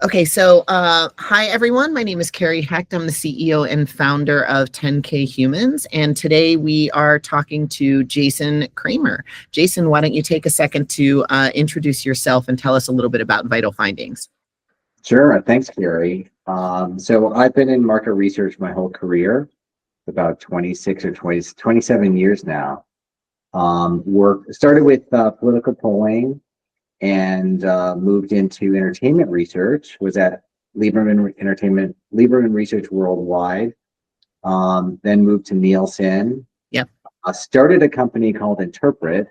Okay, so hi everyone. My name is Kerry Hecht. I'm the CEO and founder of 10K Humans, and today we are talking to Jason Kramer. Jason, why don't you take a second to introduce yourself and tell us a little bit about Vital Findings? Sure. Thanks, Kerry. So I've been in market research my whole career, about 26 or 27 years now. Started with political polling and moved into entertainment research, was at Lieberman Research Worldwide, then moved to Nielsen. Yep. Started a company called Interpret,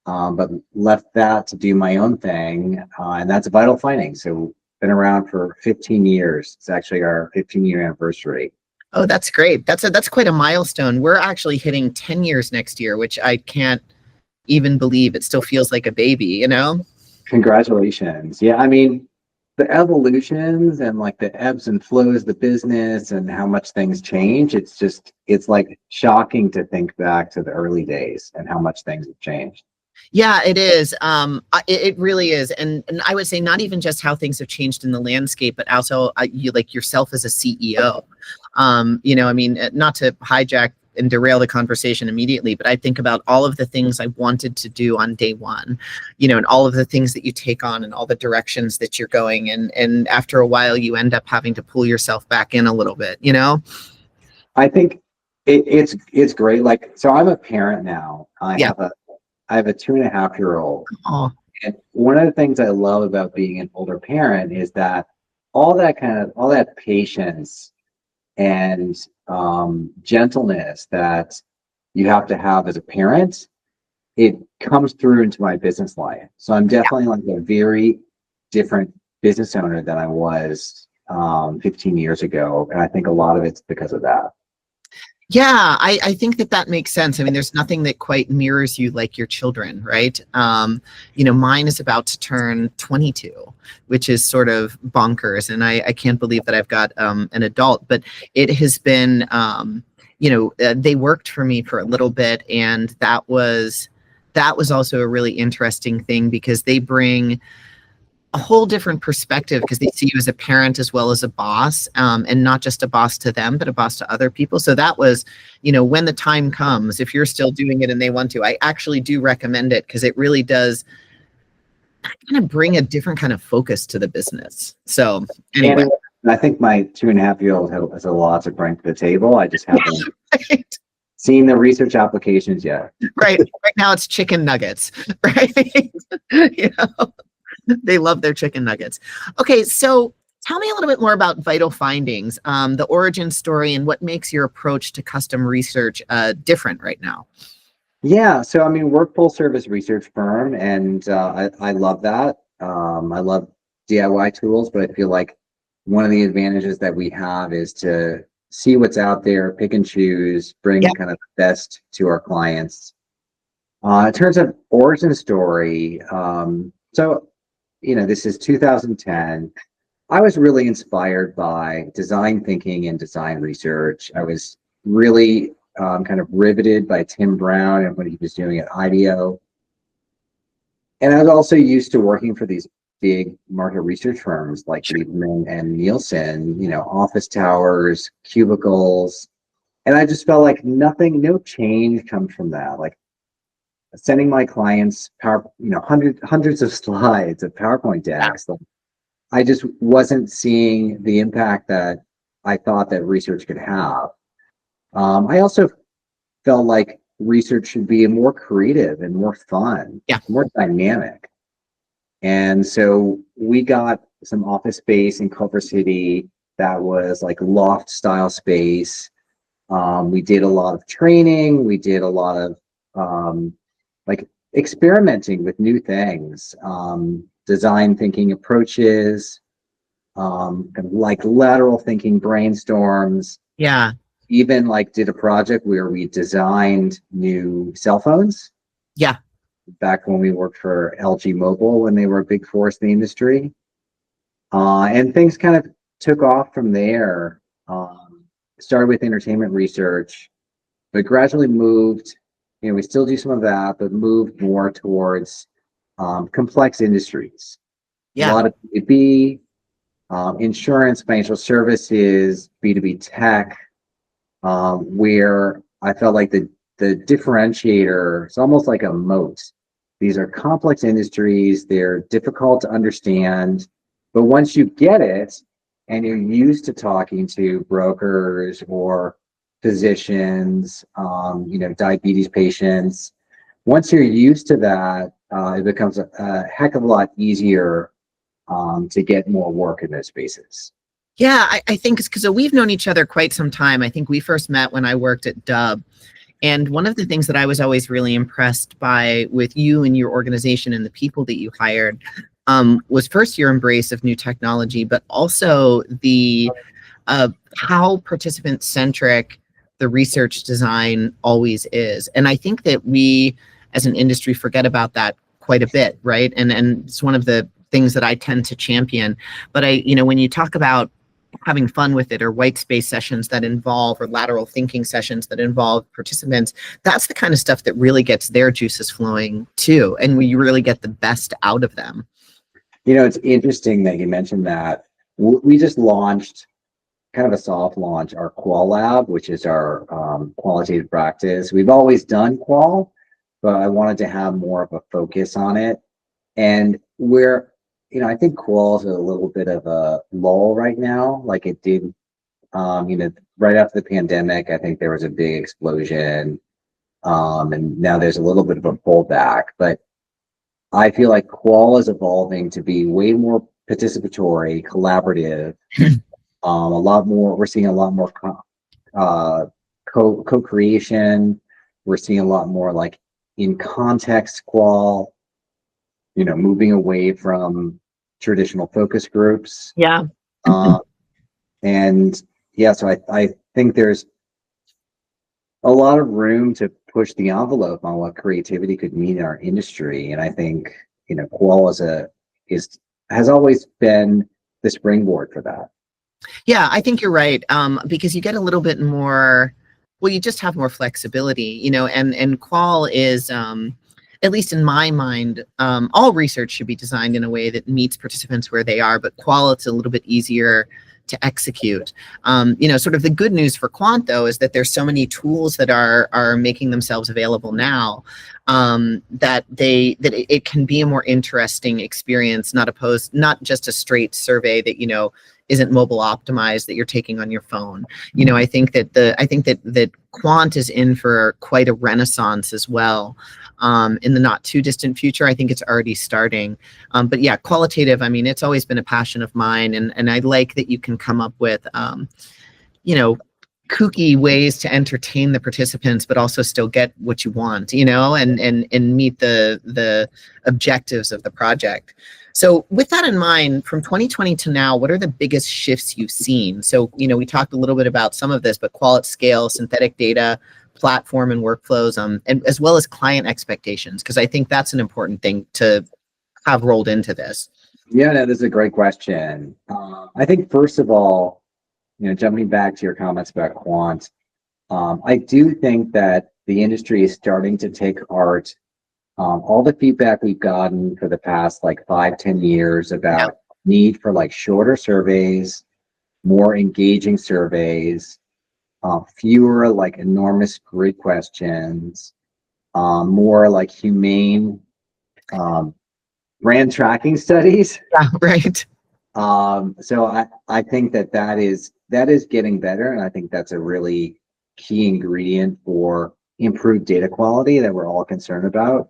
but left that to do my own thing, and that's Vital Findings. So been around for 15 years. It's actually our 15-year anniversary. Oh, that's great. That's quite a milestone. We're actually hitting 10 years next year, which I can't even believe. It still feels like a baby, you know? Congratulations. Yeah, I mean, the evolutions and like the ebbs and flows of the business and how much things change, it's like shocking to think back to the early days and how much things have changed. Yeah, it is. It really is. And I would say not even just how things have changed in the landscape, but also you like yourself as a CEO. I mean, not to hijack and derail the conversation immediately, but I think about all of the things I wanted to do on day one, and all of the things that you take on and all the directions that you're going. And after a while, you end up having to pull yourself back in a little bit, I think it's great. Like, so I'm a parent now. Yeah. I have a 2.5-year-old. Oh, And one of the things I love about being an older parent is that all that patience and gentleness that you have to have as a parent, it comes through into my business life. So I'm definitely like a very different business owner than I was 15 years ago. And I think a lot of it's because of that. yeah, I think that makes sense. I mean, there's nothing that quite mirrors you like your children, right? Mine is about to turn 22, which is sort of bonkers. And I can't believe that I've got an adult, but it has been, they worked for me for a little bit. And that was also a really interesting thing because they bring a whole different perspective because they see you as a parent as well as a boss, and not just a boss to them, but a boss to other people. So that was, when the time comes, if you're still doing it and they want to, I actually do recommend it because it really does kind of bring a different kind of focus to the business. So anyway. And I think my 2.5-year-old has a lot to bring to the table. I just haven't Right. seen the research applications yet. Right now it's chicken nuggets, right? They love their chicken nuggets. Okay, so tell me a little bit more about Vital Findings, the origin story, and what makes your approach to custom research different right now. Yeah, so I mean, we're a full service research firm, and I love that. I love DIY tools, but I feel like one of the advantages that we have is to see what's out there, pick and choose, bring kind of the best to our clients. In terms of origin story, this is 2010. I was really inspired by design thinking and design research. I was really kind of riveted by Tim Brown and what he was doing at IDEO. And I was also used to working for these big market research firms like Lieberman and Nielsen, office towers, cubicles. And I just felt like no change comes from that. Like sending my clients hundreds of slides of PowerPoint decks. I just wasn't seeing the impact that I thought that research could have. I also felt like research should be more creative and more fun, more dynamic. And so we got some office space in Culver City that was like loft style space. We did a lot of training. We did a lot of like experimenting with new things, design thinking approaches, like lateral thinking brainstorms. Yeah. Even like did a project where we designed new cell phones. Yeah. Back when we worked for LG Mobile when they were a big force in the industry. And things kind of took off from there. Started with entertainment research, but gradually moved, we still do some of that, but moved more towards complex industries. Yeah. A lot of B2B, insurance, financial services, B2B tech, where I felt like the differentiator is almost like a moat. These are complex industries, they're difficult to understand, but once you get it and you're used to talking to brokers or physicians, diabetes patients, once you're used to that, it becomes a heck of a lot easier to get more work in those spaces. Yeah, I think it's because we've known each other quite some time. I think we first met when I worked at Dub. And one of the things that I was always really impressed by with you and your organization and the people that you hired was first your embrace of new technology, but also the how participant centric the research design always is. And I think that we as an industry forget about that quite a bit, right? And it's one of the things that I tend to champion. But when you talk about having fun with it, or white space sessions that involve, or lateral thinking sessions that involve participants, that's the kind of stuff that really gets their juices flowing too. And we really get the best out of them. It's interesting that you mentioned that. We just launched kind of a soft launch, our Qual Lab, which is our qualitative practice. We've always done Qual, but I wanted to have more of a focus on it. And I think Qual is a little bit of a lull right now, like it did, right after the pandemic. I think there was a big explosion, and now there's a little bit of a pullback. But I feel like Qual is evolving to be way more participatory, collaborative, a lot more. We're seeing a lot more co-creation. We're seeing a lot more like in context Qual, moving away from traditional focus groups. Yeah. And yeah, so I think there's a lot of room to push the envelope on what creativity could mean in our industry. And I think, Qual has always been the springboard for that. Yeah, I think you're right. Because you get a little bit more, well, you just have more flexibility, and Qual is, at least in my mind, all research should be designed in a way that meets participants where they are, but Qual, it's a little bit easier to execute. Sort of the good news for Quant, though, is that there's so many tools that are making themselves available now, that it can be a more interesting experience, not just a straight survey that, isn't mobile optimized that you're taking on your phone. I think that Quant is in for quite a renaissance as well. In the not too distant future. I think it's already starting. But yeah, qualitative, it's always been a passion of mine. And I like that you can come up with, kooky ways to entertain the participants, but also still get what you want, and meet the objectives of the project. So with that in mind, from 2020 to now, what are the biggest shifts you've seen? So, we talked a little bit about some of this, but qual at scale, synthetic data, platform and workflows, and as well as client expectations, because I think that's an important thing to have rolled into this. Yeah, no, this is a great question. I think first of all, jumping back to your comments about quant, I do think that the industry is starting to take art. All the feedback we've gotten for the past 5-10 years about need for shorter surveys, more engaging surveys, fewer enormous grid questions, more humane brand tracking studies. Yeah, right. So I think that is getting better, and I think that's a really key ingredient for improved data quality that we're all concerned about.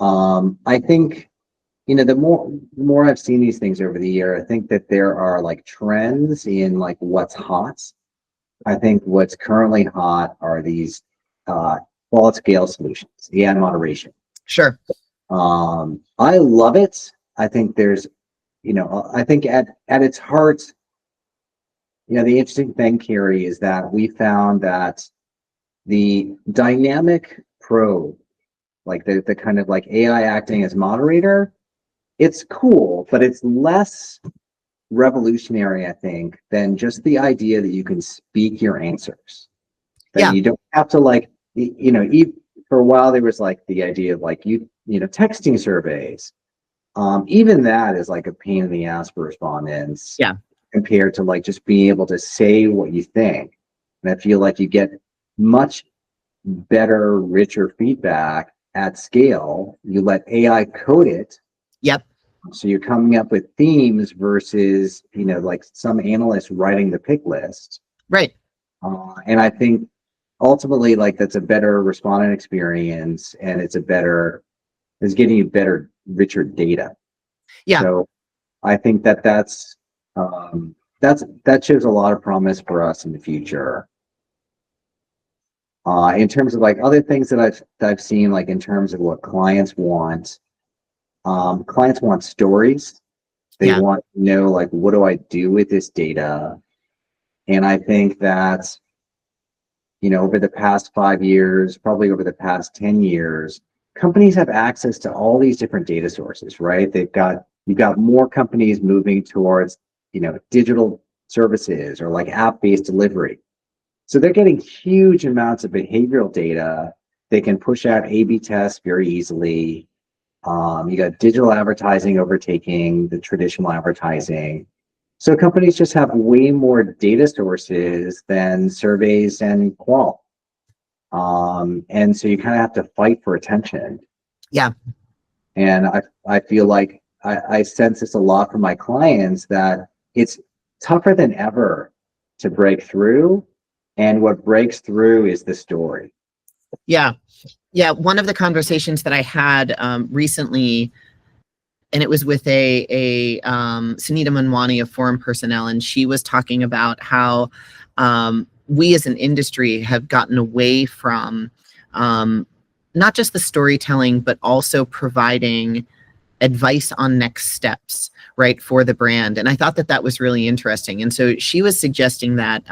I think the more I've seen these things over the year, I think that there are trends in what's hot. I think what's currently hot are these qual scale solutions, AI moderation. Sure. I love it. I think there's, I think at its heart, the interesting thing, Kerry, is that we found that the dynamic probe, the kind of AI acting as moderator, it's cool, but it's less revolutionary, I think, than just the idea that you can speak your answers. That you don't have to for a while there was the idea of texting surveys. even that is like a pain in the ass for respondents. Yeah. Compared to like just being able to say what you think. And I feel like you get much better, richer feedback at scale. You let AI code it. Yep. So you're coming up with themes versus, like some analyst writing the pick list. Right. And I think ultimately, like, that's a better respondent experience, and it's getting you better, richer data. Yeah. So I think that shows a lot of promise for us in the future. In terms of like other things that I've seen, like in terms of what clients want stories. They Yeah. want to know, like, what do I do with this data? And I think that, over the past 5 years, probably over the past 10 years, companies have access to all these different data sources, right? You've got more companies moving towards, digital services or like app-based delivery. So they're getting huge amounts of behavioral data. They can push out A/B tests very easily. You got digital advertising overtaking the traditional advertising. So companies just have way more data sources than surveys and qual. And so you kind of have to fight for attention. Yeah. And I feel like I sense this a lot from my clients, that it's tougher than ever to break through. And what breaks through is the story. Yeah. Yeah. One of the conversations that I had recently, and it was with Sunita Manwani of Forum Personnel, and she was talking about how we as an industry have gotten away from not just the storytelling, but also providing advice on next steps, right, for the brand. And I thought that was really interesting. And so she was suggesting that,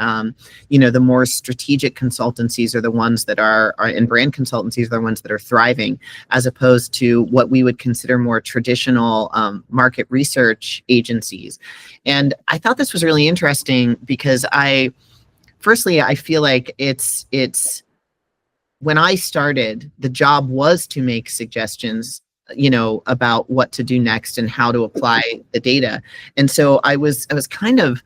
the more strategic consultancies are the ones that are and brand consultancies are the ones that are thriving, as opposed to what we would consider more traditional market research agencies. And I thought this was really interesting because I feel like it's when I started, the job was to make suggestions, about what to do next and how to apply the data. And so I was kind of,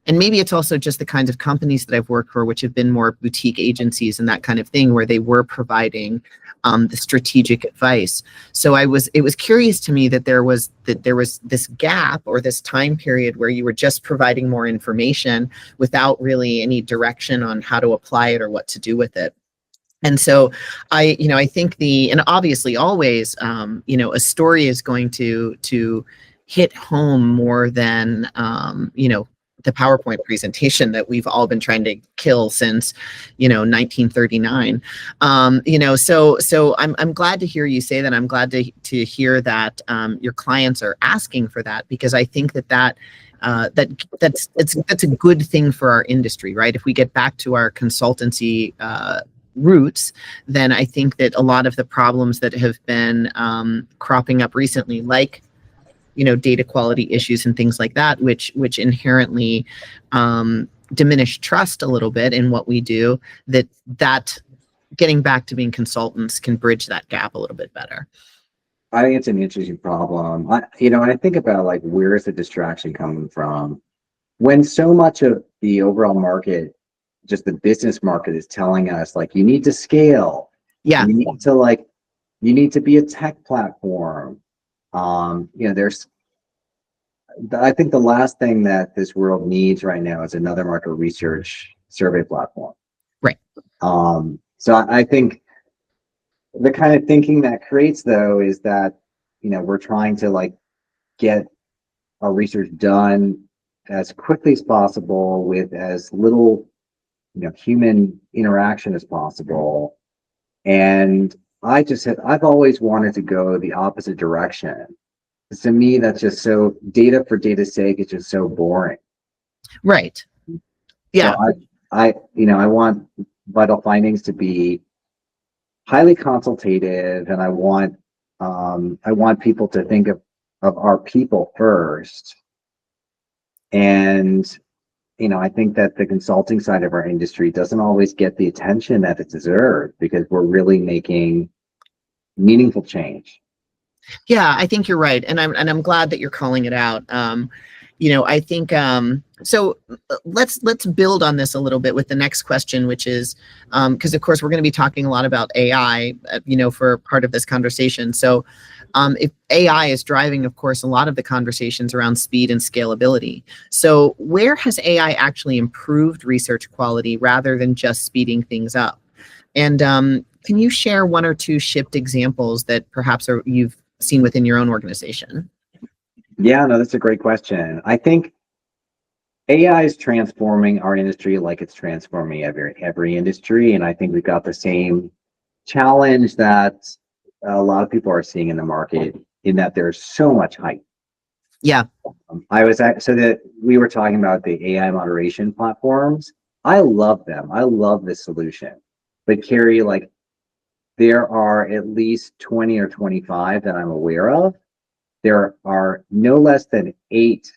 and maybe it's also just the kinds of companies that I've worked for, which have been more boutique agencies and that kind of thing, where they were providing the strategic advice. So it was curious to me that there was this gap or this time period where you were just providing more information without really any direction on how to apply it or what to do with it. And so I think and obviously always, a story is going to hit home more than, the PowerPoint presentation that we've all been trying to kill since, 1939. So I'm glad to hear you say that. I'm glad to hear that your clients are asking for that, because I think that's a good thing for our industry, right? If we get back to our consultancy roots, then I think that a lot of the problems that have been cropping up recently, like data quality issues and things like that, which inherently diminish trust a little bit in what we do, that getting back to being consultants can bridge that gap a little bit better. I think it's an interesting problem. When I think about, like, where is the distraction coming from, when so much of the overall market, just the business market, is telling us, like, you need to scale. Yeah. You need to be a tech platform. I think the last thing that this world needs right now is another market research survey platform. Right. So I think the kind of thinking that creates, though, is that, we're trying to, like, get our research done as quickly as possible with as little human interaction as possible. And I've always wanted to go the opposite direction. To me, that's just so, data for data's sake is just so boring. Right. Yeah. So I want vital findings to be highly consultative, and I want people to think of our people first. And I think that the consulting side of our industry doesn't always get the attention that it deserves, because we're really making meaningful change. Yeah, I think you're right, and I'm glad that you're calling it out. I think so. Let's build on this a little bit with the next question, which is because of course we're going to be talking a lot about AI, for part of this conversation. So, if AI is driving, of course, a lot of the conversations around speed and scalability. So, where has AI actually improved research quality rather than just speeding things up? And can you share one or two shipped examples that perhaps you've seen within your own organization? Yeah, no, that's a great question. I think AI is transforming our industry like it's transforming every industry, and I think we've got the same challenge that a lot of people are seeing in the market, in that there's so much hype. Yeah. So that we were talking about the AI moderation platforms. I love them. I love this solution. But Kerry, like, there are at least 20 or 25 that I'm aware of. There are no less than 8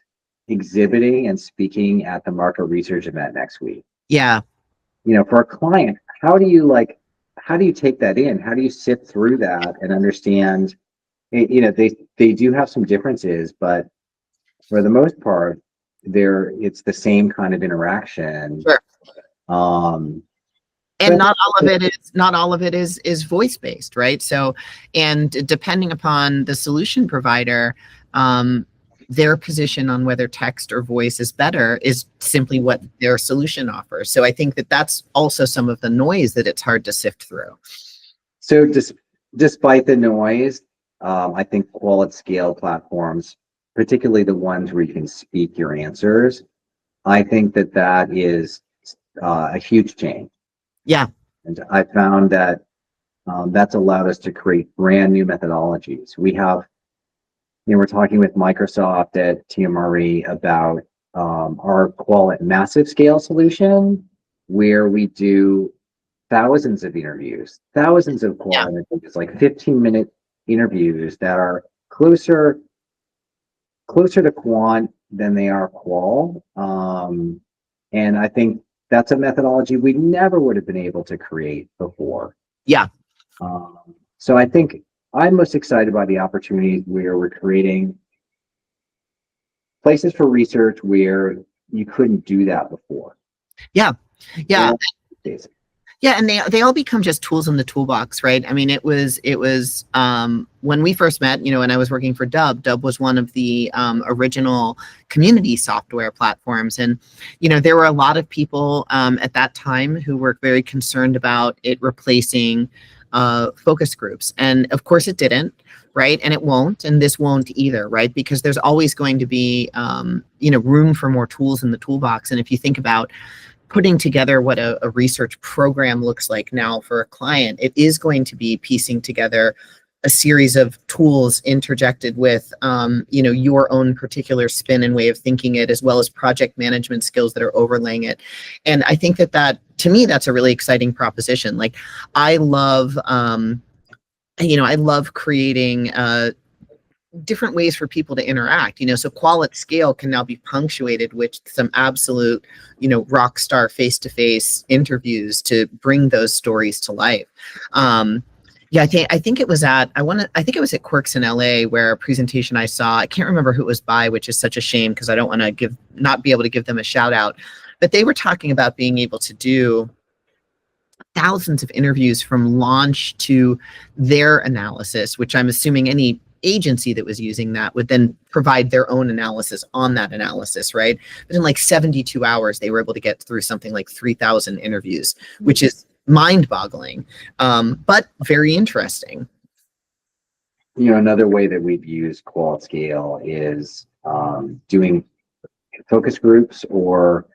exhibiting and speaking at the market research event next week. Yeah. For a client, how do you take that in? How do you sift through that and understand, they do have some differences, but for the most part, it's the same kind of interaction. Sure. Um, And not all of it is voice based, right? So, and depending upon the solution provider, their position on whether text or voice is better is simply what their solution offers. So I think that that's also some of the noise that it's hard to sift through. So despite the noise, I think quality scale platforms, particularly the ones where you can speak your answers, I think that is a huge change. Yeah. And I found that that's allowed us to create brand new methodologies. We're talking with Microsoft at TMRE about our Qualit massive scale solution, where we do thousands of interviews, thousands of Qualit interviews, like 15-minute interviews that are closer to quant than they are qual. And I think that's a methodology we never would have been able to create before. Yeah. So I think I'm most excited by the opportunities where we're creating places for research where you couldn't do that before. Yeah. Yeah. Yeah. Yeah, and they all become just tools in the toolbox, right? I mean, it was when we first met, and I was working for Dub. Dub was one of the original community software platforms, and there were a lot of people at that time who were very concerned about it replacing focus groups, and of course it didn't, right? And it won't, and this won't either, right? Because there's always going to be room for more tools in the toolbox, and if you think about putting together what a research program looks like now for a client, it is going to be piecing together a series of tools interjected with, your own particular spin and way of thinking it, as well as project management skills that are overlaying it. And I think that to me, that's a really exciting proposition. Like, I love, I love creating different ways for people to interact, so Qualit scale can now be punctuated with some absolute, rock star face-to-face interviews to bring those stories to life. Yeah, I think it was at Quirks in LA where a presentation I saw, I can't remember who it was by, which is such a shame because I don't want to not be able to give them a shout out, but they were talking about being able to do thousands of interviews from launch to their analysis, which I'm assuming any agency that was using that would then provide their own analysis on that analysis, right? But in like 72 hours, they were able to get through something like 3,000 interviews, which is mind-boggling, but very interesting. Another way that we've used Qual Scale is doing focus groups or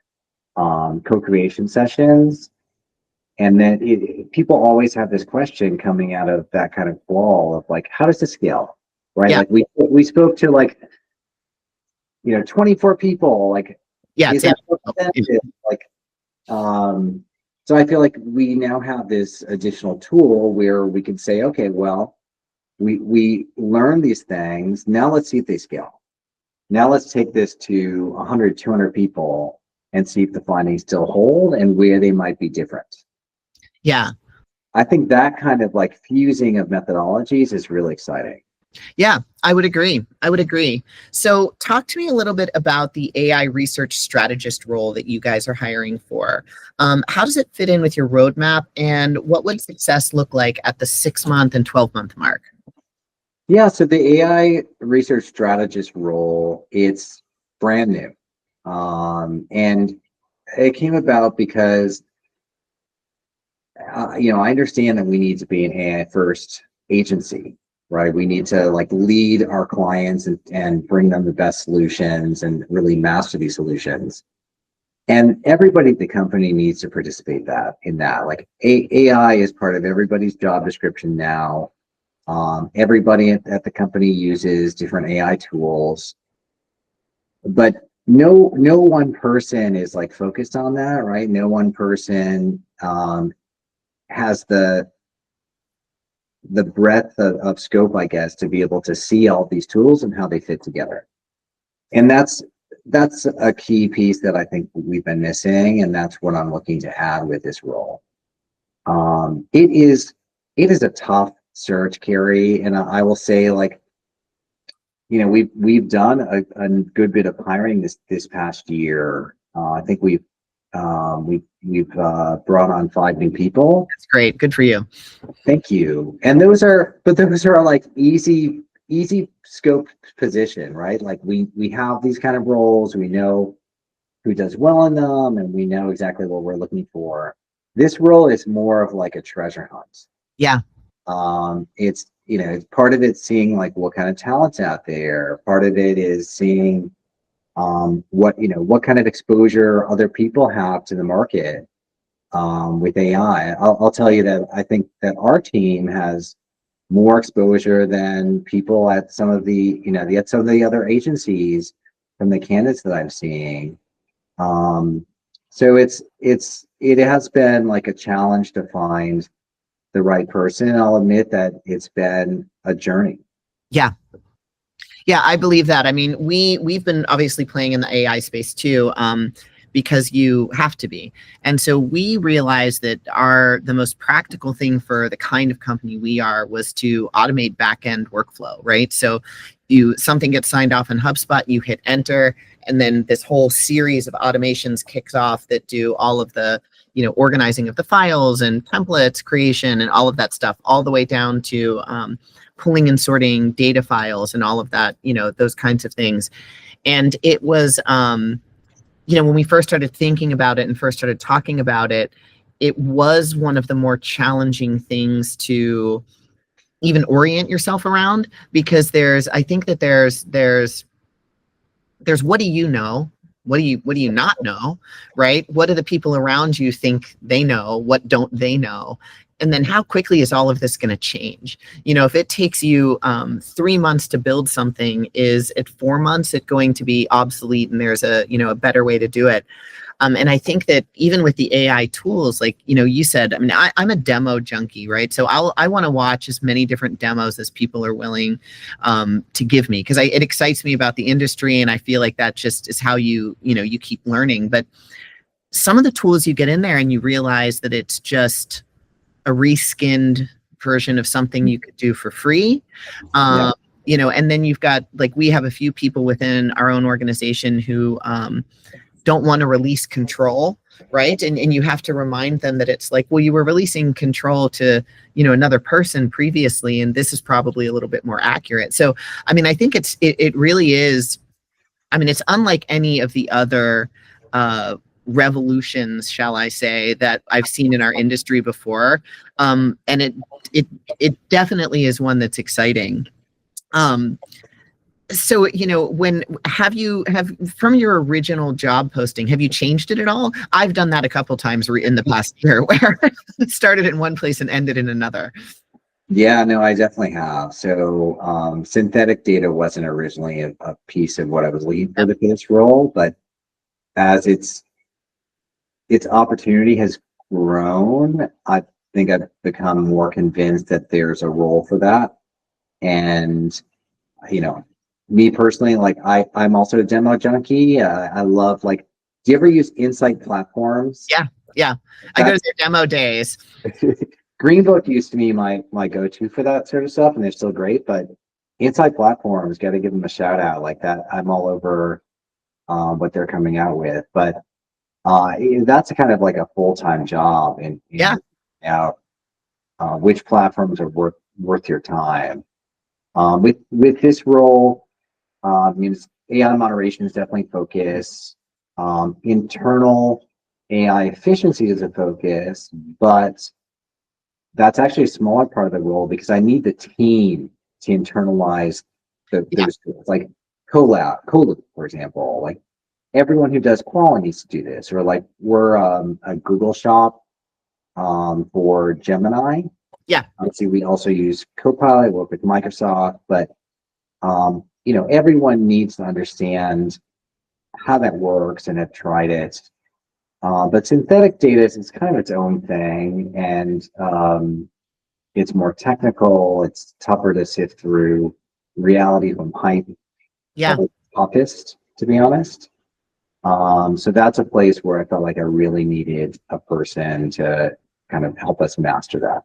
co-creation sessions. And then people always have this question coming out of that kind of wall of like, how does this scale? Right? Yeah. Like we spoke to 24 people. Like, yeah, so I feel like we now have this additional tool where we can say, okay, well, we learn these things. Now let's see if they scale. Now let's take this to 100, 200 people and see if the findings still hold and where they might be different. Yeah. I think that kind of fusing of methodologies is really exciting. Yeah, I would agree. I would agree. So, talk to me a little bit about the AI research strategist role that you guys are hiring for. How does it fit in with your roadmap, and what would success look like at the 6 month and 12 month mark? Yeah, so the AI research strategist role, it's brand new. And it came about because, I understand that we need to be an AI first agency, right? We need to like lead our clients and bring them the best solutions and really master these solutions. And everybody at the company needs to participate in that. Like AI is part of everybody's job description now. Everybody at the company uses different AI tools, but no one person is like focused on that, right? No one person has the breadth of scope, I guess, to be able to see all these tools and how they fit together. And that's a key piece that I think we've been missing, and that's what I'm looking to add with this role. It is a tough search, Kerry, and I will say, like, we've done a good bit of hiring this past year. I think we've brought on 5 new people. That's great. Good for you. Thank you. And those are like easy scope position, right? Like we have these kind of roles, we know who does well in them, and we know exactly what we're looking for. This role is more of like a treasure hunt. Yeah. It's part of it seeing like what kind of talent's out there. Part of it is seeing what kind of exposure other people have to the market with AI. I'll tell you that I think that our team has more exposure than people at some of the other agencies from the candidates that I'm seeing. So it has been like a challenge to find the right person. And I'll admit that it's been a journey. Yeah. Yeah, I believe that. I mean, we've been obviously playing in the AI space too, because you have to be. And so we realized that the most practical thing for the kind of company we are was to automate back end workflow, right? So something gets signed off in HubSpot, you hit enter, and then this whole series of automations kicks off that do all of the organizing of the files and templates creation and all of that stuff, all the way down to pulling and sorting data files and all of that, those kinds of things. And it was, when we first started thinking about it and first started talking about it, it was one of the more challenging things to even orient yourself around, because I think that there's what do you know? What do you not know, right? What do the people around you think they know? What don't they know? And then how quickly is all of this going to change? If it takes you 3 months to build something, is at 4 months it going to be obsolete and there's a better way to do it? And I think that even with the AI tools, like, you said, I mean, I'm a demo junkie, right? So I want to watch as many different demos as people are willing to give me, because it excites me about the industry. And I feel like that just is how you keep learning. But some of the tools you get in there and you realize that it's just a reskinned version of something you could do for free. Yeah. And then you've got, like, we have a few people within our own organization who don't want to release control, right? And you have to remind them that it's like, well, you were releasing control to, another person previously, and this is probably a little bit more accurate. So, I mean, I think it really is, I mean, it's unlike any of the other revolutions, shall I say, that I've seen in our industry before. And it definitely is one that's exciting. So, from your original job posting, have you changed it at all? I've done that a couple times in the past year, where it started in one place and ended in another. Yeah, no, I definitely have. So synthetic data wasn't originally a piece of what I was looking for this role, but as its opportunity has grown, I think I've become more convinced that there's a role for that. And me personally, like I'm also a demo junkie. I love, like, do you ever use insight platforms? Yeah. I go to their demo days. Greenbook used to be my go-to for that sort of stuff, and they're still great. But Inside Platforms, got to give them a shout out. Like that, I'm all over what they're coming out with. But that's a kind of like a full-time job Yeah. in out which platforms are worth your time. With this role, means AI moderation is definitely focus. Internal AI efficiency is a focus, but that's actually a smaller part of the role because I need the team to internalize Yeah. those tools, like Colab, for example. Like everyone who does quality needs to do this, or like we're a Google shop for Gemini. Yeah. Obviously, we also use Copilot, work with Microsoft, but everyone needs to understand how that works and have tried it. But synthetic data is kind of its own thing, and it's more technical. It's tougher to sift through reality from hype, Yeah. probably toughest, to be honest. So that's a place where I felt like I really needed a person to kind of help us master that.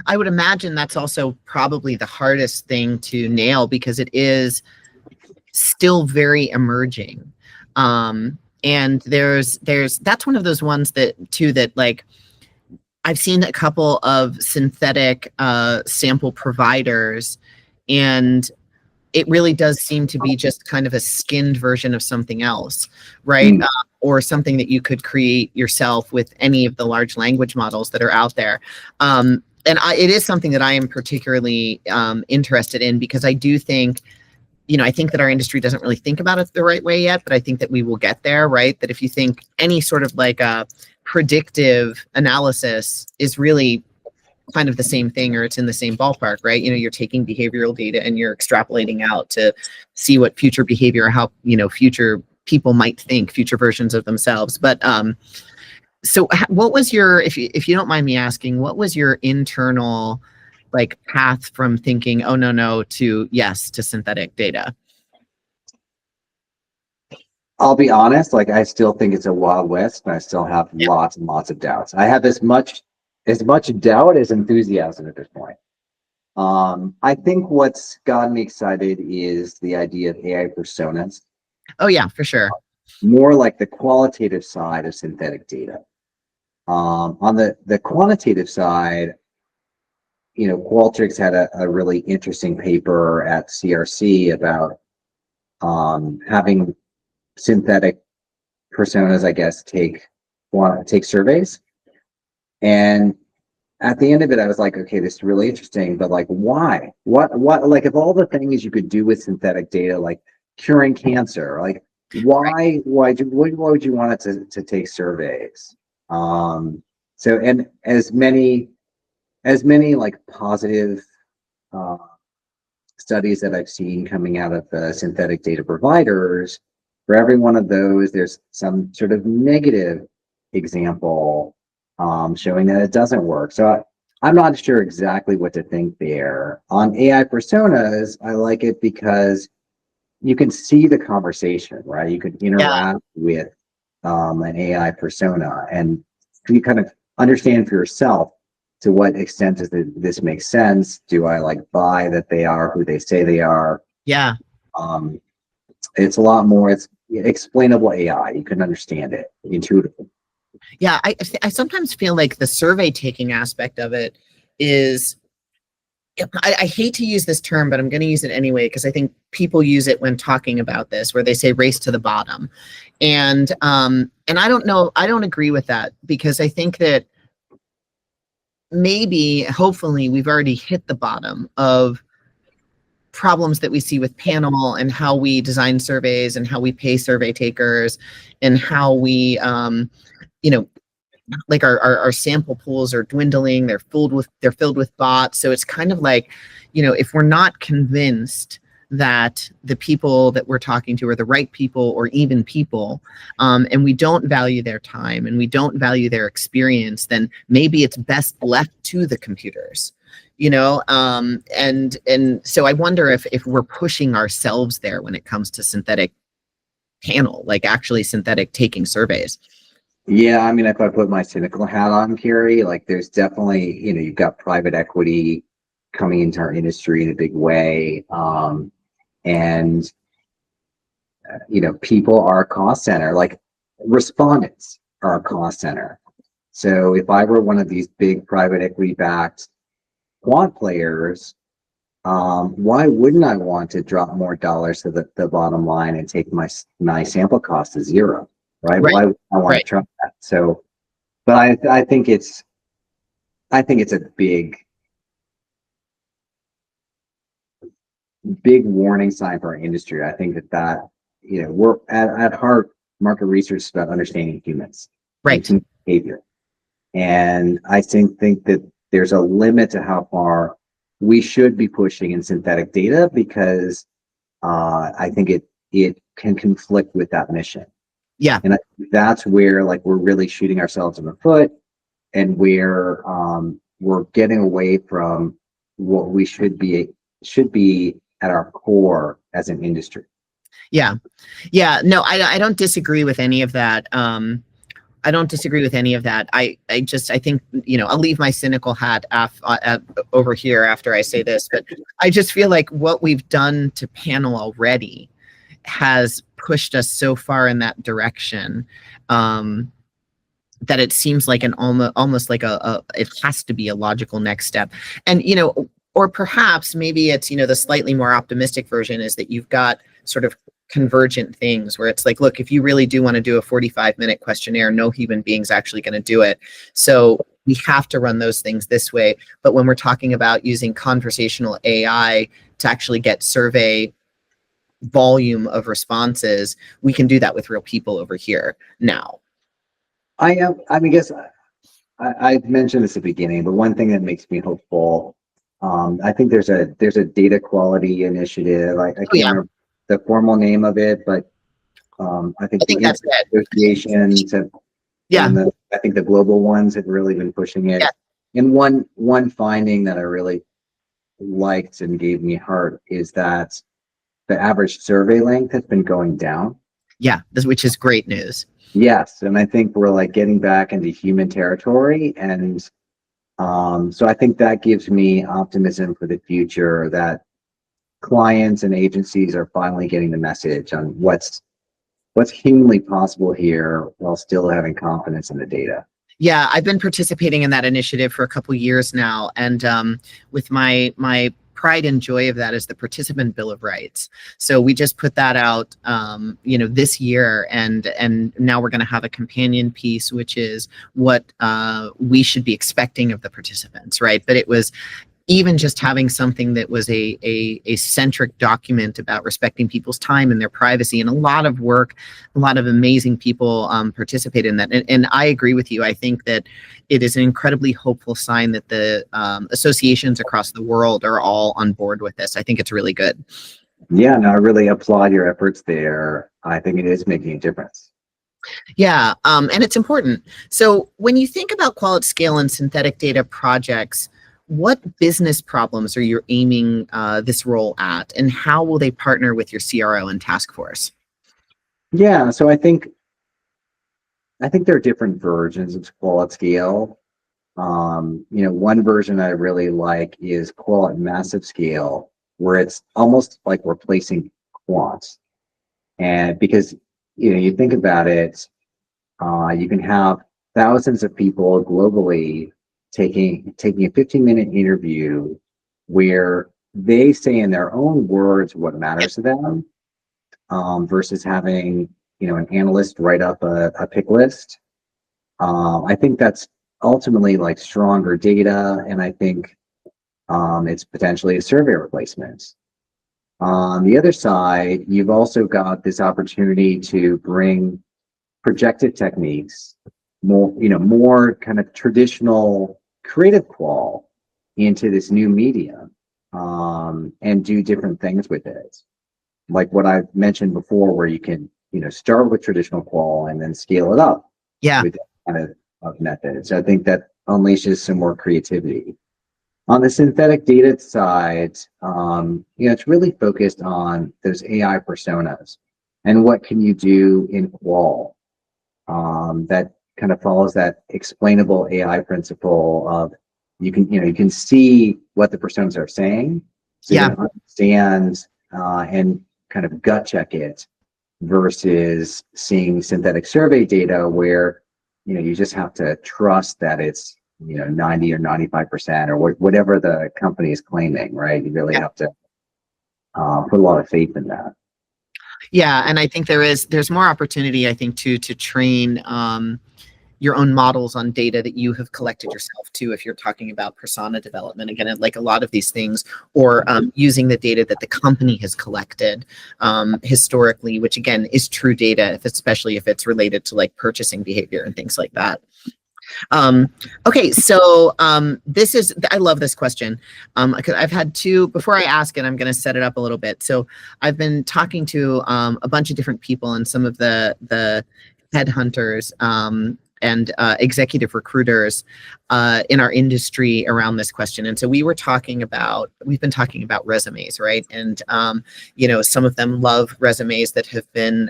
I would imagine that's also probably the hardest thing to nail because it is still very emerging. And there's that's one of those ones that too that like I've seen a couple of synthetic sample providers, and it really does seem to be just kind of a skinned version of something else, right? Mm. Or something that you could create yourself with any of the large language models that are out there. And it is something that I am particularly interested in because I do think, I think that our industry doesn't really think about it the right way yet, but I think that we will get there, right? That if you think any sort of like a predictive analysis is really kind of the same thing, or it's in the same ballpark, right? You're taking behavioral data and you're extrapolating out to see what future behavior, how, future people might think, future versions of themselves. But so what was your, if you don't mind me asking, what was your internal like path from thinking, oh no, to yes, to synthetic data? I'll be honest, like I still think it's a wild west, and I still have Yeah. lots and lots of doubts. I have as much doubt as enthusiasm at this point. I think what's gotten me excited is the idea of AI personas, Oh yeah, for sure. more like the qualitative side of synthetic data. On the quantitative side, Qualtrics had a really interesting paper at CRC about having synthetic personas, I guess, take surveys. And at the end of it, I was like, okay, this is really interesting, but like, why? What, like, of all the things you could do with synthetic data, like curing cancer, like, why would you want it to take surveys? So, and as many like positive uh, studies that I've seen coming out of the synthetic data providers, for every one of those, there's some sort of negative example showing that it doesn't work. So I'm not sure exactly what to think there. On AI personas, I like it because you can see the conversation, right? You can Yeah. interact with an AI persona, and you kind of understand for yourself to what extent does this make sense? Do I like buy that they are who they say they are? Yeah. Um, it's a lot more. It's explainable AI. You can understand it intuitively. Yeah. I sometimes feel like the survey taking aspect of it is, I hate to use this term, but I'm going to use it anyway because I think people use it when talking about this, where they say race to the bottom, and I don't know, I don't agree with that because I think that maybe, hopefully, we've already hit the bottom of problems that we see with panel and how we design surveys and how we pay survey takers and how we, you know, like our sample pools are dwindling. They're filled with bots. So it's kind of like, if we're not convinced that the people that we're talking to are the right people or even people, and we don't value their time and we don't value their experience, then maybe it's best left to the computers, and so I wonder if we're pushing ourselves there when it comes to synthetic panel, like actually synthetic taking surveys. Yeah, I mean, if I put my cynical hat on, Kerry, like there's definitely, you've got private equity coming into our industry in a big way. And people are a cost center, like respondents are a cost center. So if I were one of these big private equity backed quant players, why wouldn't I want to drop more dollars to the bottom line and take my sample cost to zero, right? Right. Why would I want to try that? So, but I think it's a big warning sign for our industry. I think that we're at heart, market research is about understanding humans, Right. human behavior, and I think that there's a limit to how far we should be pushing in synthetic data, because I think it can conflict with that mission. Yeah. And that's where we're really shooting ourselves in the foot, and where we're getting away from what we should be at our core as an industry. Yeah. No, I don't disagree with any of that. I don't disagree with any of that. I think, I'll leave my cynical hat over here after I say this, but I just feel like what we've done to panel already has pushed us so far in that direction, that it seems like almost like it has to be a logical next step. And, or perhaps maybe it's, the slightly more optimistic version is that you've got sort of convergent things where it's like, look, if you really do want to do a 45-minute questionnaire, no human being's actually going to do it. So we have to run those things this way. But when we're talking about using conversational AI to actually get survey volume of responses, we can do that with real people over here now. I guess I mentioned this at the beginning, but one thing that makes me hopeful, I think there's a data quality initiative. I can't remember the formal name of it, but I think the that's it. Associations have, I think the global ones have really been pushing it. Yeah. And one finding that I really liked and gave me heart is that the average survey length has been going down. Yeah, which is great news. Yes, and I think we're getting back into human territory, and so I think that gives me optimism for the future, that clients and agencies are finally getting the message on what's humanly possible here while still having confidence in the data. Yeah, I've been participating in that initiative for a couple of years now, and with my pride and joy of that is the Participant Bill of Rights. So we just put that out, this year, and now we're going to have a companion piece, which is what we should be expecting of the participants, right? But it was even just having something that was a centric document about respecting people's time and their privacy, and a lot of work, a lot of amazing people participated in that. And I agree with you. I think that it is an incredibly hopeful sign that the associations across the world are all on board with this. I think it's really good. Yeah, no, I really applaud your efforts there. I think it is making a difference. Yeah, and it's important. So when you think about quality scale and synthetic data projects, what business problems are you aiming this role at, and how will they partner with your CRO and task force? Yeah, so I think there are different versions of quality scale. One version I really like is quality massive scale, where it's almost like replacing quants. And because you think about it, you can have thousands of people globally taking a 15-minute interview where they say in their own words what matters to them, versus having an analyst write up a pick list. I think that's ultimately stronger data, and I think it's potentially a survey replacement. On the other side, you've also got this opportunity to bring projective techniques, more kind of traditional creative qual into this new medium, and do different things with it. Like what I've mentioned before, where you can, start with traditional qual and then scale it up. Yeah. With that kind of method. So I think that unleashes some more creativity. On the synthetic data side, it's really focused on those AI personas and what can you do in qual, that kind of follows that explainable AI principle of you can see what the personas are saying, so you Yeah. can understand and kind of gut check it, versus seeing synthetic survey data where you just have to trust that it's 90 or 95% or whatever the company is claiming, right? You really have to put a lot of faith in that. Yeah, and I think there's more opportunity, I think, to train your own models on data that you have collected yourself too, if you're talking about persona development. Again, like a lot of these things, or using the data that the company has collected historically, which again is true data, especially if it's related to like purchasing behavior and things like that. Okay, so I love this question. Because I've had two, before I ask it, I'm going to set it up a little bit. So I've been talking to a bunch of different people and some of the headhunters and executive recruiters in our industry around this question. And so we've been talking about resumes, right? And some of them love resumes that have been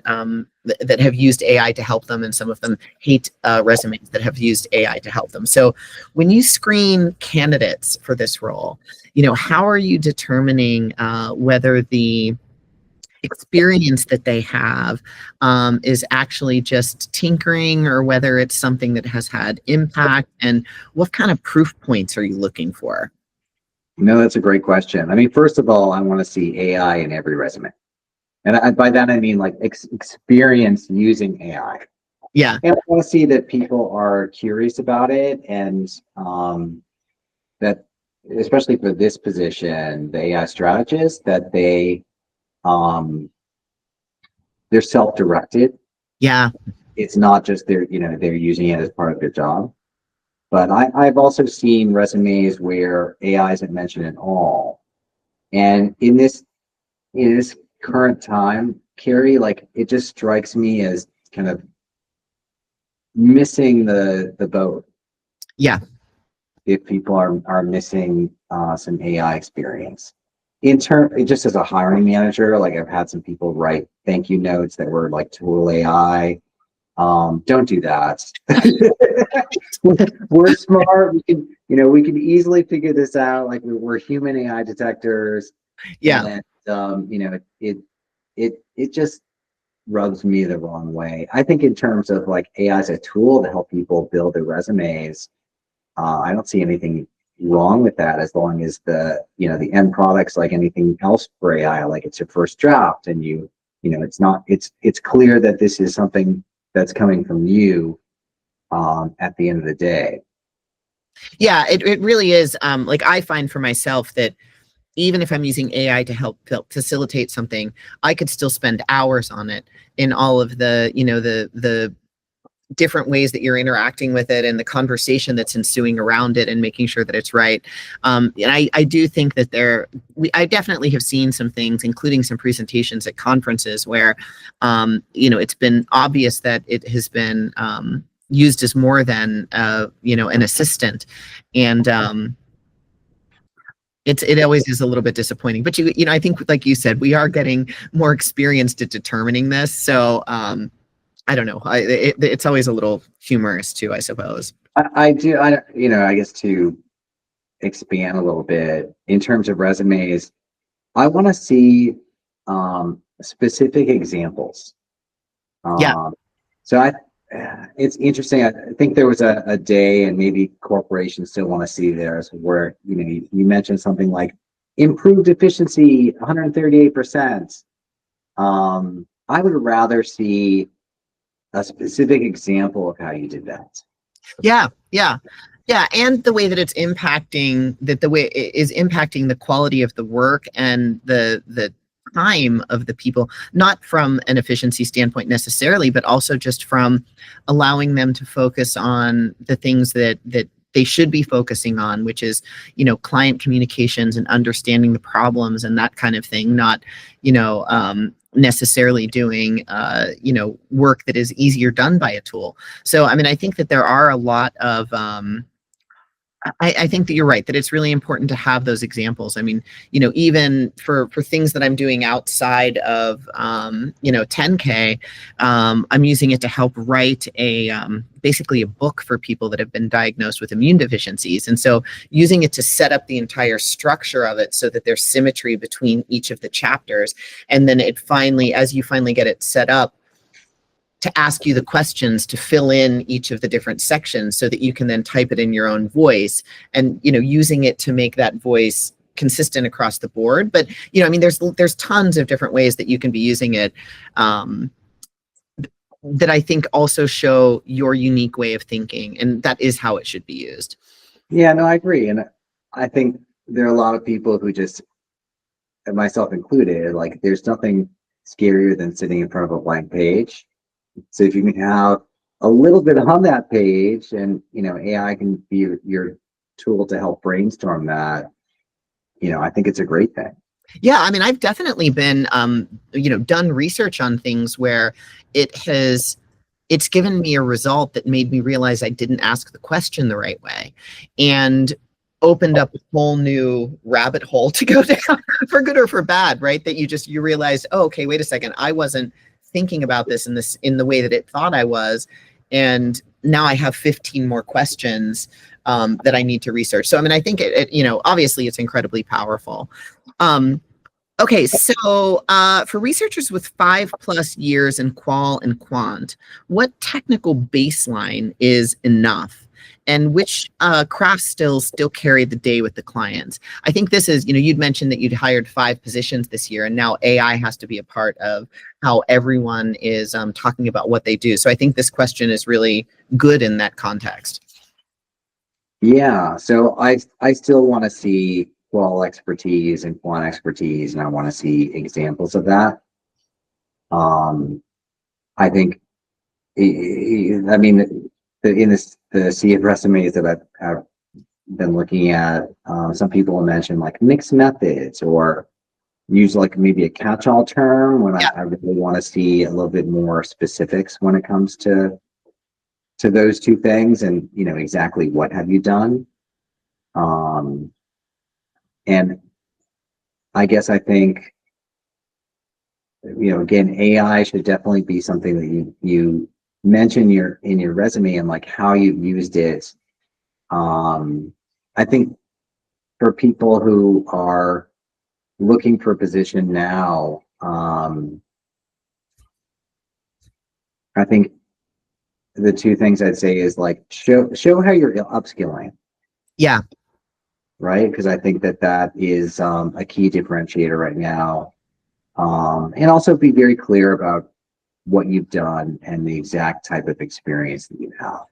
that have used AI to help them, and some of them hate resumes that have used AI to help them. So when you screen candidates for this role, how are you determining whether the experience that they have is actually just tinkering, or whether it's something that has had impact, and what kind of proof points are you looking for? That's a great question. I mean, first of all, I want to see AI in every resume. And by that, I mean like experience using AI. Yeah. And I want to see that people are curious about it, and that, especially for this position, the AI strategist, that they're self-directed. Yeah. It's not just they're using it as part of their job. But I've also seen resumes where AI isn't mentioned at all. And in this current time, Kerry, like, it just strikes me as kind of missing the boat. Yeah. If people are missing some AI experience. Just as a hiring manager, like, I've had some people write thank you notes that were like tool AI. Don't do that. We're smart. We can easily figure this out. Like, we're human AI detectors. Yeah. And it just rubs me the wrong way. I think in terms of like AI as a tool to help people build their resumes, I don't see anything wrong with that, as long as the end product's like anything else for AI, like it's your first draft, and it's clear that this is something that's coming from you at the end of the day. Yeah, it really is. Like, I find for myself that even if I'm using AI to help facilitate something, I could still spend hours on it, in all of the the different ways that you're interacting with it, and the conversation that's ensuing around it, and making sure that it's right. And I do think that I definitely have seen some things, including some presentations at conferences, where it's been obvious that it has been used as more than an assistant, and it always is a little bit disappointing. But I think, like you said, we are getting more experienced at determining this. So I don't know. It's always a little humorous too, I suppose. I do. I guess to expand a little bit in terms of resumes, I want to see specific examples. Yeah. So it's interesting. I think there was a day, and maybe corporations still want to see theirs, where you mentioned something like improved efficiency 138%. I would rather see a specific example of how you did that. Yeah. And the way that it's impacting the way it is impacting the quality of the work, and the time of the people, not from an efficiency standpoint necessarily, but also just from allowing them to focus on the things that they should be focusing on, which is, client communications and understanding the problems and that kind of thing, not, necessarily doing, work that is easier done by a tool. So, I mean, I think that there are a lot of I think that you're right, that it's really important to have those examples. I mean, even for things that I'm doing outside of, 10K, I'm using it to help write basically a book for people that have been diagnosed with immune deficiencies. And so using it to set up the entire structure of it so that there's symmetry between each of the chapters. And then as you finally get it set up, to ask you the questions to fill in each of the different sections so that you can then type it in your own voice, and using it to make that voice consistent across the board. But I mean, there's tons of different ways that you can be using it, that I think also show your unique way of thinking, and that is how it should be used. Yeah, no, I agree. And I think there are a lot of people who just, and myself included, like there's nothing scarier than sitting in front of a blank page. So if you can have a little bit on that page, and AI can be your tool to help brainstorm that, I think it's a great thing. Yeah, I mean, I've definitely been, done research on things where it's given me a result that made me realize I didn't ask the question the right way, and opened up a whole new rabbit hole to go down, for good or for bad, right? That you realized, oh, okay, wait a second, I wasn't thinking about this in the way that it thought I was, and now I have 15 more questions that I need to research. So I mean, I think obviously it's incredibly powerful. Okay, so for researchers with 5+ years in qual and quant, what technical baseline is enough? And which craft skills still carry the day with the clients? I think this is, you'd mentioned that you'd hired 5 positions this year, and now AI has to be a part of how everyone is talking about what they do. So I think this question is really good in that context. Yeah, so I still want to see qual expertise and quant expertise, and I want to see examples of that. I think, I mean, in the CF resumes that I've been looking at, some people mention like mixed methods, or use like maybe a catch-all term, when I really want to see a little bit more specifics when it comes to those two things, and exactly what have you done. And I guess I think, again, AI should definitely be something that you mention in your resume, and like how you've used it. I think for people who are looking for a position now, I think the two things I'd say is like show how you're upskilling. Yeah. Right, because I think that is a key differentiator right now. And also be very clear about what you've done and the exact type of experience that you have.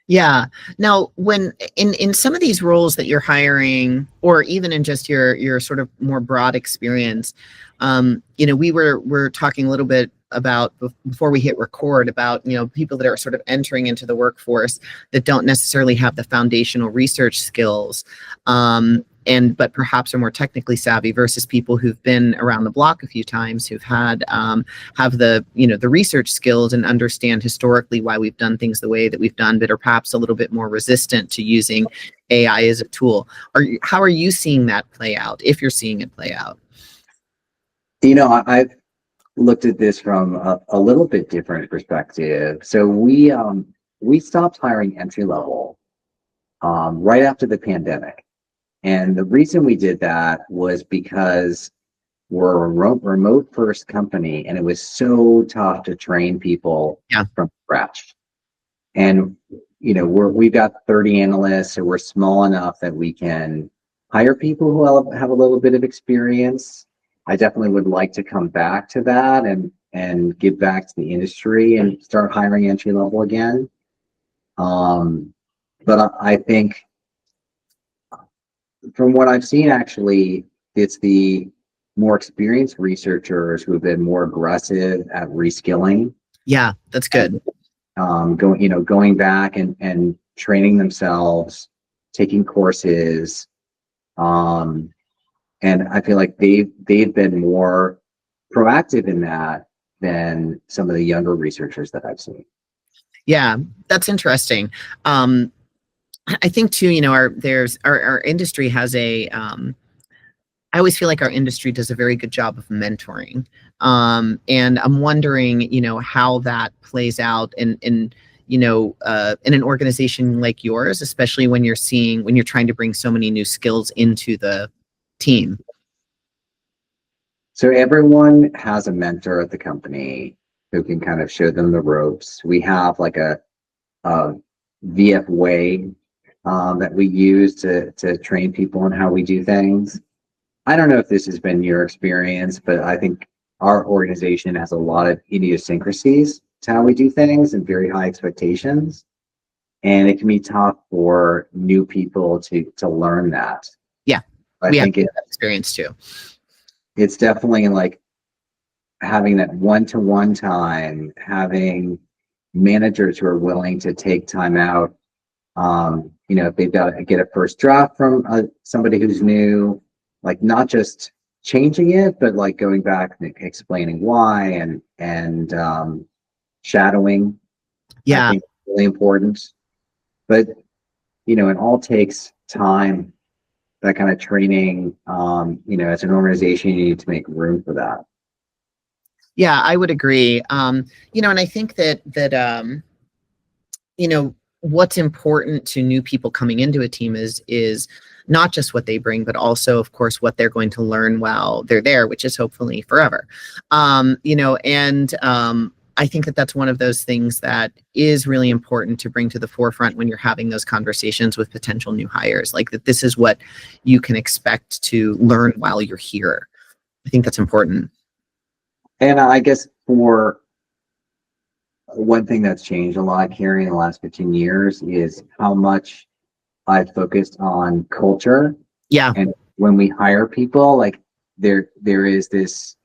Yeah. Now, when in some of these roles that you're hiring, or even in just your sort of more broad experience, we were talking a little bit about, before we hit record, about people that are sort of entering into the workforce that don't necessarily have the foundational research skills, but perhaps are more technically savvy, versus people who've been around the block a few times, who've had have the the research skills and understand historically why we've done things the way that we've done, but are perhaps a little bit more resistant to using AI as a tool. How are you seeing that play out, if you're seeing it play out? I've looked at this from a little bit different perspective. So we stopped hiring entry level right after the pandemic. And the reason we did that was because we're a remote first company, and it was so tough to train people from scratch. And we've got 30 analysts, so we're small enough that we can hire people who have a little bit of experience. I definitely would like to come back to that and give back to the industry and start hiring entry level again. But I think, from what I've seen, actually, it's the more experienced researchers who have been more aggressive at reskilling. Yeah, that's good. Going back and training themselves, taking courses, and I feel like they've been more proactive in that than some of the younger researchers that I've seen. Yeah, that's interesting. I think too, our industry has I always feel like our industry does a very good job of mentoring. And I'm wondering, how that plays out in an organization like yours, especially when you're trying to bring so many new skills into the team. So everyone has a mentor at the company who can kind of show them the ropes. We have like a VF way that we use to train people on how we do things. I don't know if this has been your experience, but I think our organization has a lot of idiosyncrasies to how we do things and very high expectations. And it can be tough for new people to learn that. Yeah, I we have think it, that experience too. it's definitely like having that one-to-one time, having managers who are willing to take time out. If they've got to get a first draft from somebody who's new, like not just changing it, but like going back and explaining why and shadowing. I Yeah. think is really important. But it all takes time. That kind of training. As an organization, you need to make room for that. Yeah, I would agree. And I think that what's important to new people coming into a team is not just what they bring, but also, of course, what they're going to learn while they're there, which is hopefully forever. And I think that that's one of those things that is really important to bring to the forefront when you're having those conversations with potential new hires, like that this is what you can expect to learn while you're here. I think that's important. And I guess for one thing that's changed a lot, Kerry, in the last 15 years is how much I've focused on culture. Yeah. And when we hire people, like there is this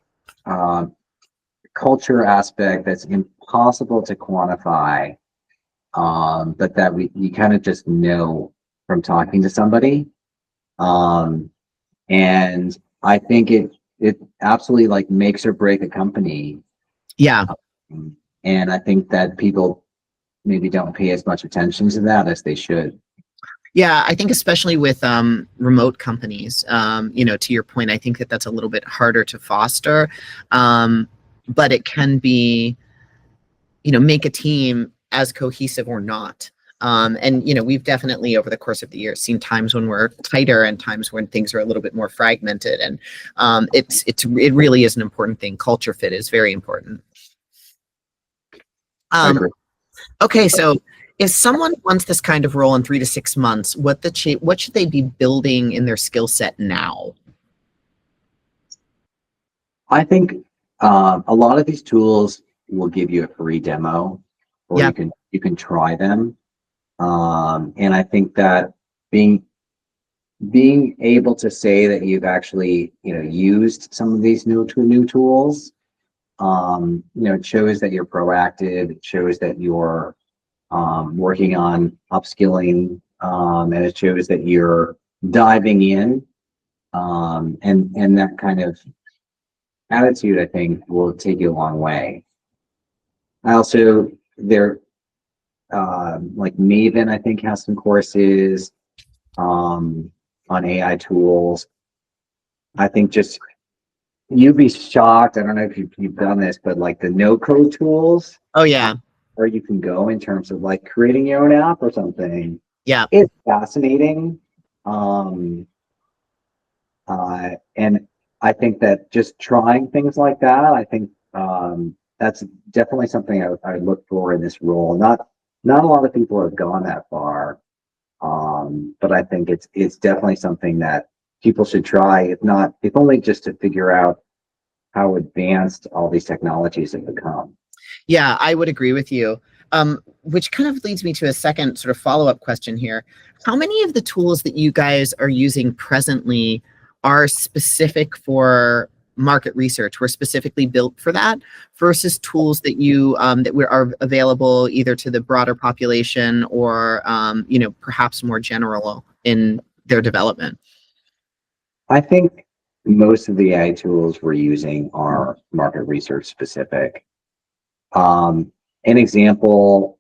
culture aspect that's impossible to quantify, but that you kind of just know from talking to somebody. And I think it absolutely like makes or break a company. Yeah. And I think that people maybe don't pay as much attention to that as they should. Yeah, I think especially with remote companies, to your point, I think that that's a little bit harder to foster, but it can be, make a team as cohesive or not. And we've definitely over the course of the year seen times when we're tighter and times when things are a little bit more fragmented. And it really is an important thing. Culture fit is very important. I agree. Okay, so if someone wants this kind of role in 3 to 6 months, what should they be building in their skill set now? I think a lot of these tools will give you a free demo, or Yeah. you can try them. And I think that being able to say that you've actually used some of these new tools, it shows that you're proactive. It shows that you're working on upskilling, and it shows that you're diving in, and that kind of attitude, I think, will take you a long way. I also like Maven, I think, has some courses on AI tools. I think just you'd be shocked. I don't know if you've done this, but like the no code tools. Oh yeah. Where you can go in terms of like creating your own app or something. Yeah. It's fascinating. And I think that just trying things like that, I think that's definitely something I look for in this role. Not a lot of people have gone that far, but I think it's definitely something that people should try, if only just to figure out how advanced all these technologies have become. Yeah, I would agree with you. Which kind of leads me to a second sort of follow-up question here. How many of the tools that you guys are using presently are specific for market research, were specifically built for that, versus tools that are available either to the broader population or perhaps more general in their development? I think most of the AI tools we're using are market research specific. An example,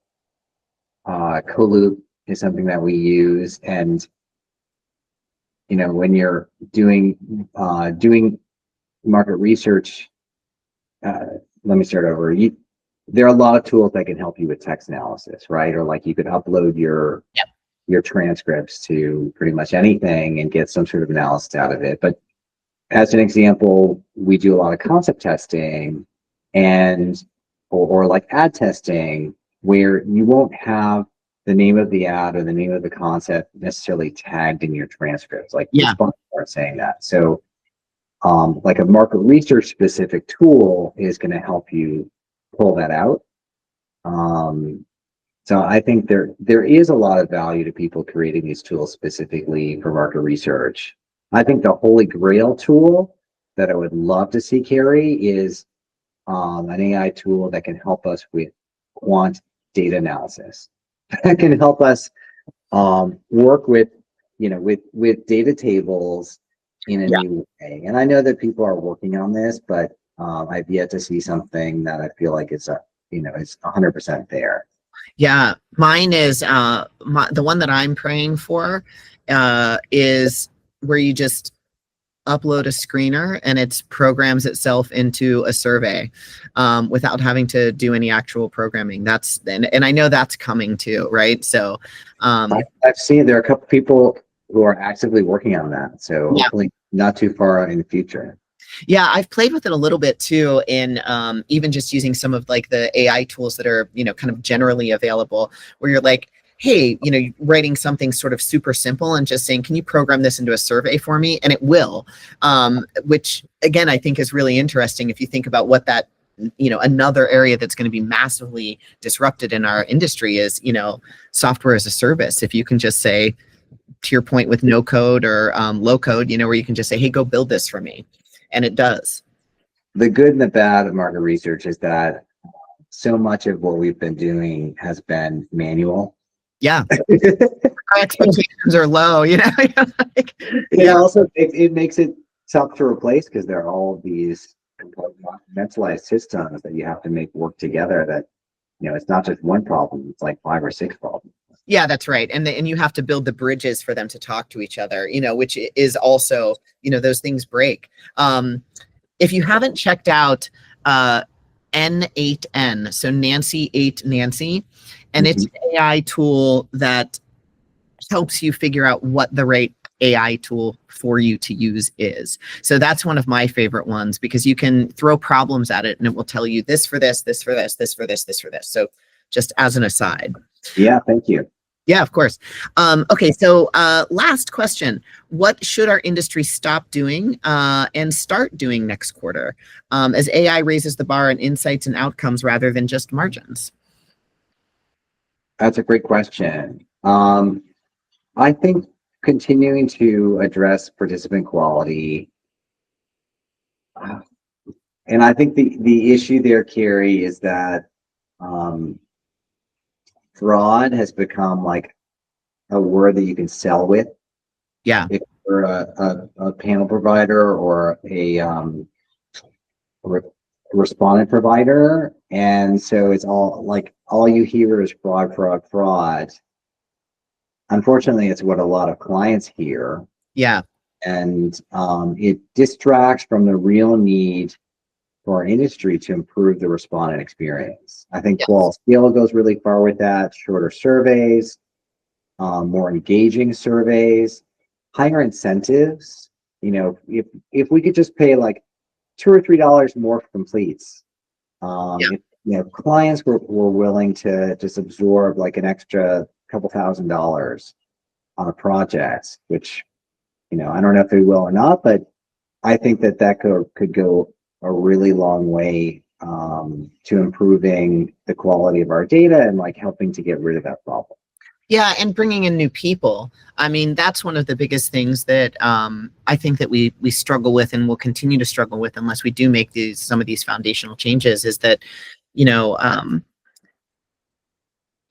Coloop is something that we use. And, when you're doing market research, let me start over. There are a lot of tools that can help you with text analysis, right? Or like you could upload your transcripts to pretty much anything and get some sort of analysis out of it. But as an example, we do a lot of concept testing and or like ad testing, where you won't have the name of the ad or the name of the concept necessarily tagged in your transcripts. Like respondents aren't saying that. So like a market research specific tool is going to help you pull that out. So I think there is a lot of value to people creating these tools specifically for market research. I think the holy grail tool that I would love to see, Kerry, is an AI tool that can help us with quant data analysis. That can help us work with data tables in a new way. And I know that people are working on this, but I've yet to see something that I feel like is is 100% there. Yeah, mine is the one that I'm praying for is where you just upload a screener and it programs itself into a survey without having to do any actual programming. And I know that's coming too, right? So I've seen there are a couple people who are actively working on that. So hopefully not too far in the future. Yeah, I've played with it a little bit too, in even just using some of like the AI tools that are, kind of generally available, where you're like, hey, writing something sort of super simple and just saying, can you program this into a survey for me? And it will, which again, I think is really interesting if you think about what that, another area that's going to be massively disrupted in our industry is, software as a service. If you can just say, to your point with no code or low code, where you can just say, hey, go build this for me. And it does. The good and the bad of market research is that so much of what we've been doing has been manual. Yeah. Our expectations are low, Also it makes it tough to replace because there are all these compartmentalized systems that you have to make work together that, it's not just one problem, it's like 5 or 6 problems. Yeah, that's right. And you have to build the bridges for them to talk to each other, which is also, those things break. If you haven't checked out N8N, so Nancy 8 Nancy, and it's an AI tool that helps you figure out what the right AI tool for you to use is. So that's one of my favorite ones because you can throw problems at it and it will tell you this for this, this for this, this for this, this for this. So just as an aside. Yeah, thank you. Yeah, of course. Okay, so last question. What should our industry stop doing and start doing next quarter as AI raises the bar on insights and outcomes rather than just margins? That's a great question. I think continuing to address participant quality, and I think the issue there, Kerry, is that fraud has become like a word that you can sell with. Yeah. If you're a panel provider or a respondent provider. And so it's all you hear is fraud, fraud, fraud. Unfortunately, it's what a lot of clients hear. Yeah. And it distracts from the real need for our industry to improve the respondent experience. I think Qual Scale goes really far with that. Shorter surveys, more engaging surveys, higher incentives. If we could just pay like $2 or $3 more for completes, if clients were willing to just absorb like an extra couple $1,000s on a project, which I don't know if they will or not, but I think that could go a really long way to improving the quality of our data and like helping to get rid of that problem. Yeah, and bringing in new people. I mean, that's one of the biggest things that I think that we struggle with and will continue to struggle with unless we do make some of these foundational changes is that,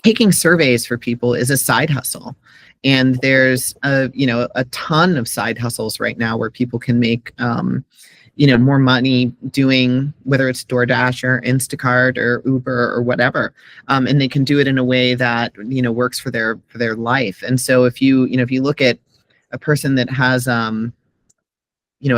taking surveys for people is a side hustle. And there's a ton of side hustles right now where people can make more money doing, whether it's DoorDash or Instacart or Uber or whatever, and they can do it in a way that works for their life. And so if you look at a person that has a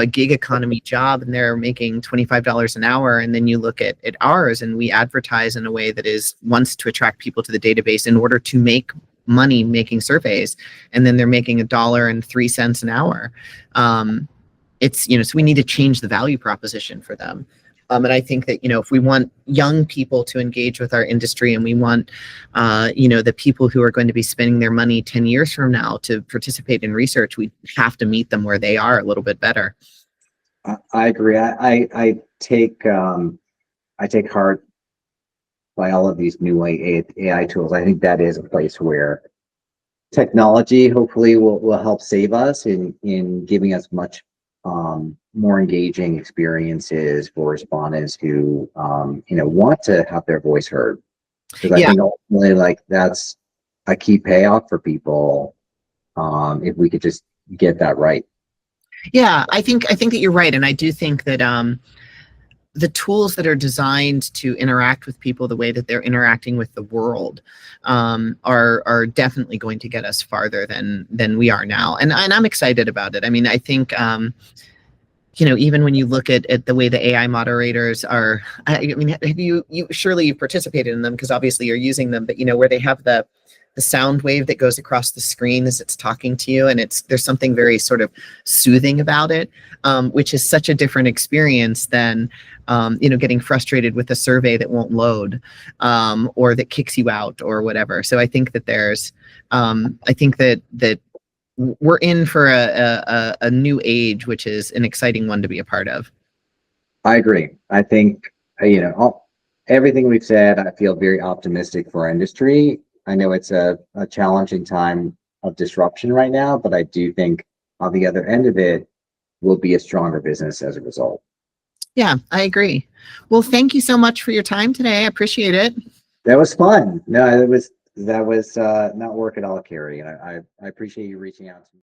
gig economy job and they're making $25 an hour, and then you look at ours and we advertise in a way that wants to attract people to the database in order to make money making surveys, and then they're making $1.03 an hour. So we need to change the value proposition for them. And I think that, if we want young people to engage with our industry, and we want, the people who are going to be spending their money 10 years from now to participate in research, we have to meet them where they are a little bit better. I agree. I take heart by all of these new AI tools. I think that is a place where technology hopefully will help save us in giving us much more engaging experiences for respondents who want to have their voice heard. Because I think ultimately, that's a key payoff for people if we could just get that right. Yeah, I think that you're right, and I do think that the tools that are designed to interact with people the way that they're interacting with the world are definitely going to get us farther than we are now, and I'm excited about it. I mean, I think even when you look at the way the AI moderators are, I mean, have you surely you've participated in them because obviously you're using them, but where they have the sound wave that goes across the screen as it's talking to you, and there's something very sort of soothing about it, which is such a different experience than getting frustrated with a survey that won't load, or that kicks you out or whatever. So I think that I think that we're in for a new age, which is an exciting one to be a part of. I agree. I think everything we've said, I feel very optimistic for our industry. I know it's a challenging time of disruption right now, but I do think on the other end of it, we'll be a stronger business as a result. Yeah, I agree. Well, thank you so much for your time today. I appreciate it. That was fun. No, that was not work at all, Kerry. And I appreciate you reaching out to me.